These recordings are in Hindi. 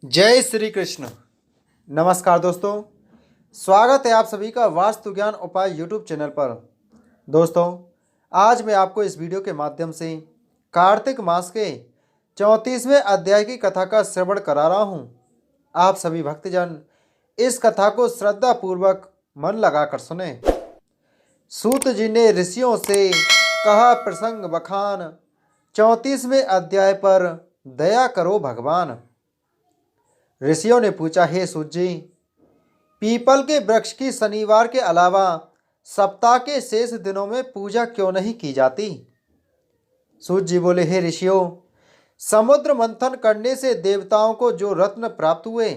जय श्री कृष्ण। नमस्कार दोस्तों, स्वागत है आप सभी का वास्तु ज्ञान उपाय यूट्यूब चैनल पर। दोस्तों, आज मैं आपको इस वीडियो के माध्यम से कार्तिक मास के 34वें अध्याय की कथा का श्रवण करा रहा हूँ। आप सभी भक्तजन इस कथा को श्रद्धा पूर्वक मन लगाकर सुने। सूत जी ने ऋषियों से कहा प्रसंग बखान, 34वें अध्याय पर दया करो भगवान। ऋषियों ने पूछा, हे सूत जी, पीपल के वृक्ष की शनिवार के अलावा सप्ताह के शेष दिनों में पूजा क्यों नहीं की जाती? सूत जी बोले, हे ऋषियों, समुद्र मंथन करने से देवताओं को जो रत्न प्राप्त हुए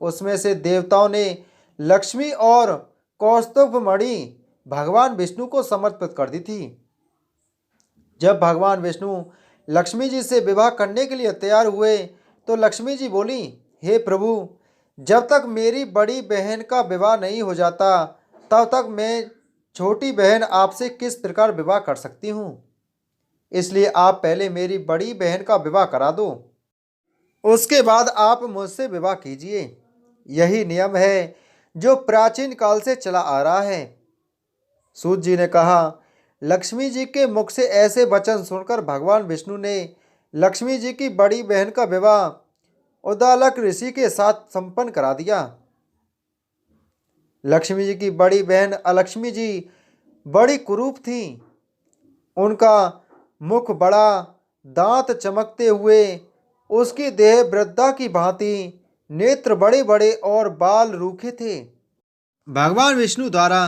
उसमें से देवताओं ने लक्ष्मी और कौस्तुभ मणि भगवान विष्णु को समर्पित कर दी थी। जब भगवान विष्णु लक्ष्मी जी से विवाह करने के लिए तैयार हुए तो लक्ष्मी जी बोली, हे प्रभु, जब तक मेरी बड़ी बहन का विवाह नहीं हो जाता तब तक मैं छोटी बहन आपसे किस प्रकार विवाह कर सकती हूँ। इसलिए आप पहले मेरी बड़ी बहन का विवाह करा दो, उसके बाद आप मुझसे विवाह कीजिए। यही नियम है जो प्राचीन काल से चला आ रहा है। सूत जी ने कहा, लक्ष्मी जी के मुख से ऐसे वचन सुनकर भगवान विष्णु ने लक्ष्मी जी की बड़ी बहन का विवाह उदालक ऋषि के साथ संपन्न करा दिया। लक्ष्मी जी की बड़ी बहन अलक्ष्मी जी बड़ी कुरूप थी। उनका मुख बड़ा, दांत चमकते हुए, उसकी देह वृद्धा की भांति, नेत्र बड़े बड़े और बाल रूखे थे। भगवान विष्णु द्वारा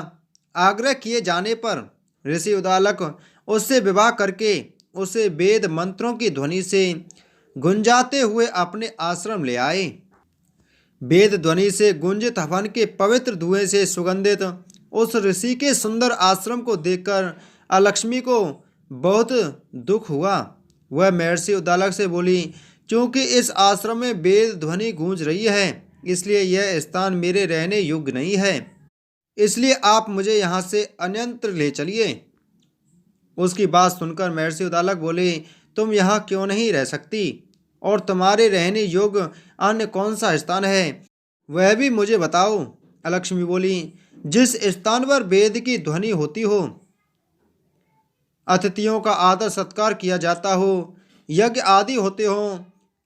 आग्रह किए जाने पर ऋषि उदालक उससे विवाह करके उसे वेद मंत्रों की ध्वनि से गुंजाते हुए अपने आश्रम ले आए। वेद ध्वनि से गुंजित हवन के पवित्र धुएं से सुगंधित उस ऋषि के सुंदर आश्रम को देखकर अलक्ष्मी को बहुत दुख हुआ। वह महर्षि उदालक से बोली, क्योंकि इस आश्रम में वेद ध्वनि गूंज रही है, इसलिए यह स्थान मेरे रहने योग्य नहीं है। इसलिए आप मुझे यहाँ से अन्यत्र ले चलिए। उसकी बात सुनकर महर्षि उदालक बोले, तुम यहाँ क्यों नहीं रह सकती, और तुम्हारे रहने योग्य अन्य कौन सा स्थान है वह भी मुझे बताओ। अलक्ष्मी बोली, जिस स्थान पर वेद की ध्वनि होती हो, अतिथियों का आदर सत्कार किया जाता हो, यज्ञ आदि होते हो,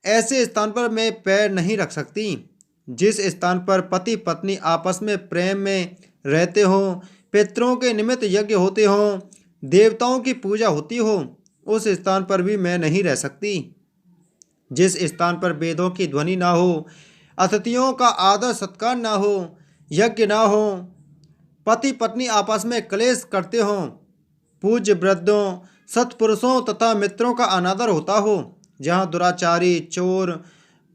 ऐसे स्थान पर मैं पैर नहीं रख सकती। जिस स्थान पर पति पत्नी आपस में प्रेम में रहते हो, पितरों के निमित्त यज्ञ होते हो, देवताओं की पूजा होती हो, उस स्थान पर भी मैं नहीं रह सकती। जिस स्थान पर वेदों की ध्वनि ना हो, अतिथियों का आदर सत्कार ना हो, यज्ञ ना हो, पति पत्नी आपस में क्लेश करते हो, पूज्य वृद्धों, सत्पुरुषों तथा मित्रों का अनादर होता हो, जहाँ दुराचारी, चोर,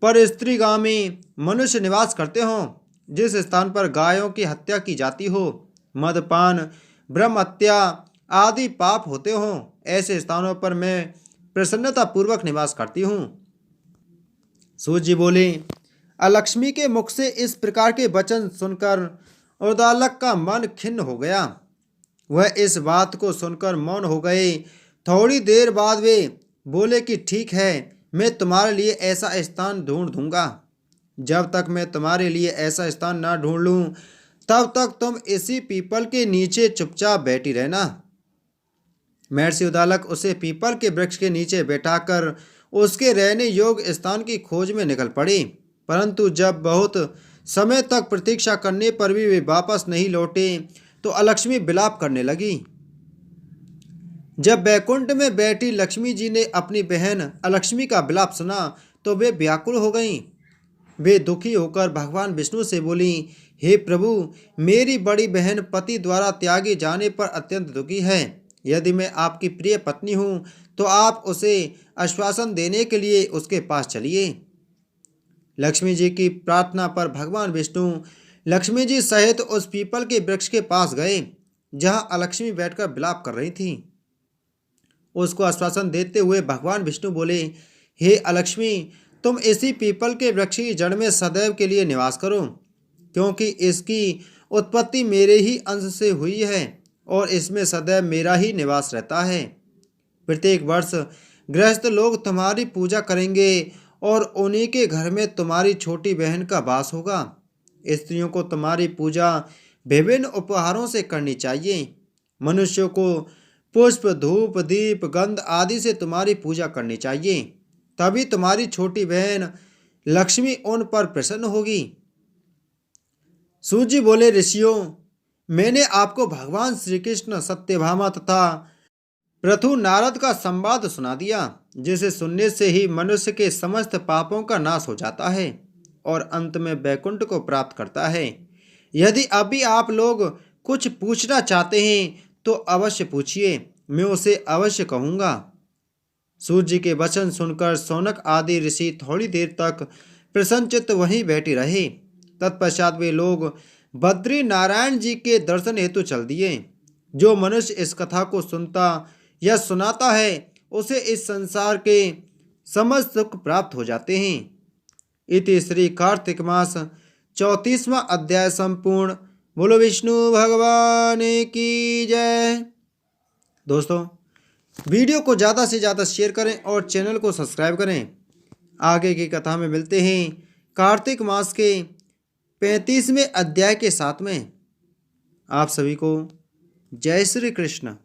परस्त्रीगामी मनुष्य निवास करते हो, जिस स्थान पर गायों की हत्या की जाती हो, मदपान, ब्रह्म हत्या आदि पाप होते हो, ऐसे स्थानों पर मैं प्रसन्नतापूर्वक निवास करती हूँ। सूत जी बोले, अलक्ष्मी के मुख से इस प्रकार के वचन सुनकर उदालक का मन खिन्न हो गया। वह इस बात को सुनकर मौन हो गए। थोड़ी देर बाद वे बोले कि ठीक है, मैं तुम्हारे लिए ऐसा स्थान ढूंढ दूंगा। जब तक मैं तुम्हारे लिए ऐसा स्थान ना ढूंढ लूं तब तक तुम इसी पीपल के नीचे चुपचाप बैठी रहना। महर्षि उदालक उसे पीपल के वृक्ष के नीचे बैठाकर उसके रहने योग्य स्थान की खोज में निकल पड़े। परंतु जब बहुत समय तक प्रतीक्षा करने पर भी वे वापस नहीं लौटे तो अलक्ष्मी विलाप करने लगी। जब बैकुंठ में बैठी लक्ष्मी जी ने अपनी बहन अलक्ष्मी का विलाप सुना तो वे व्याकुल हो गईं। वे दुखी होकर भगवान विष्णु से बोली, हे प्रभु, मेरी बड़ी बहन पति द्वारा त्यागे जाने पर अत्यंत दुखी है। यदि मैं आपकी प्रिय पत्नी हूँ तो आप उसे आश्वासन देने के लिए उसके पास चलिए। लक्ष्मी जी की प्रार्थना पर भगवान विष्णु लक्ष्मी जी सहित उस पीपल के वृक्ष के पास गए जहाँ अलक्ष्मी बैठकर विलाप कर रही थी। उसको आश्वासन देते हुए भगवान विष्णु बोले, हे अलक्ष्मी, तुम इसी पीपल के वृक्ष की जड़ में सदैव के लिए निवास करो, क्योंकि इसकी उत्पत्ति मेरे ही अंश से हुई है और इसमें सदैव मेरा ही निवास रहता है। प्रत्येक वर्ष गृहस्थ लोग तुम्हारी पूजा करेंगे और उन्हीं के घर में तुम्हारी छोटी बहन का वास होगा। स्त्रियों को तुम्हारी पूजा विभिन्न उपहारों से करनी चाहिए। मनुष्यों को पुष्प, धूप, दीप, गंध आदि से तुम्हारी पूजा करनी चाहिए। तभी तुम्हारी छोटी बहन लक्ष्मी उन पर प्रसन्न होगी। सूत जी बोले, ऋषियों, मैंने आपको भगवान श्री कृष्ण, सत्यभामा तथा पृथु नारद का संवाद सुना दिया, जिसे सुनने से ही मनुष्य के समस्त पापों का नाश हो जाता है और अंत में वैकुंठ को प्राप्त करता है। यदि अभी आप लोग कुछ पूछना चाहते हैं तो अवश्य पूछिए, मैं उसे अवश्य कहूँगा। सूत जी के वचन सुनकर शौनक आदि ऋषि थोड़ी देर तक प्रसन्नचित्त वहीं बैठे रहे। तत्पश्चात वे लोग बद्री नारायण जी के दर्शन हेतु चल दिए। जो मनुष्य इस कथा को सुनता या सुनाता है उसे इस संसार के समस्त सुख प्राप्त हो जाते हैं। इति श्री कार्तिक मास 34वां अध्याय संपूर्ण। बोलो विष्णु भगवान की जय। दोस्तों, वीडियो को ज़्यादा से ज़्यादा शेयर करें और चैनल को सब्सक्राइब करें। आगे की कथा में मिलते हैं कार्तिक मास के 35वें अध्याय के साथ में। आप सभी को जय श्री कृष्ण।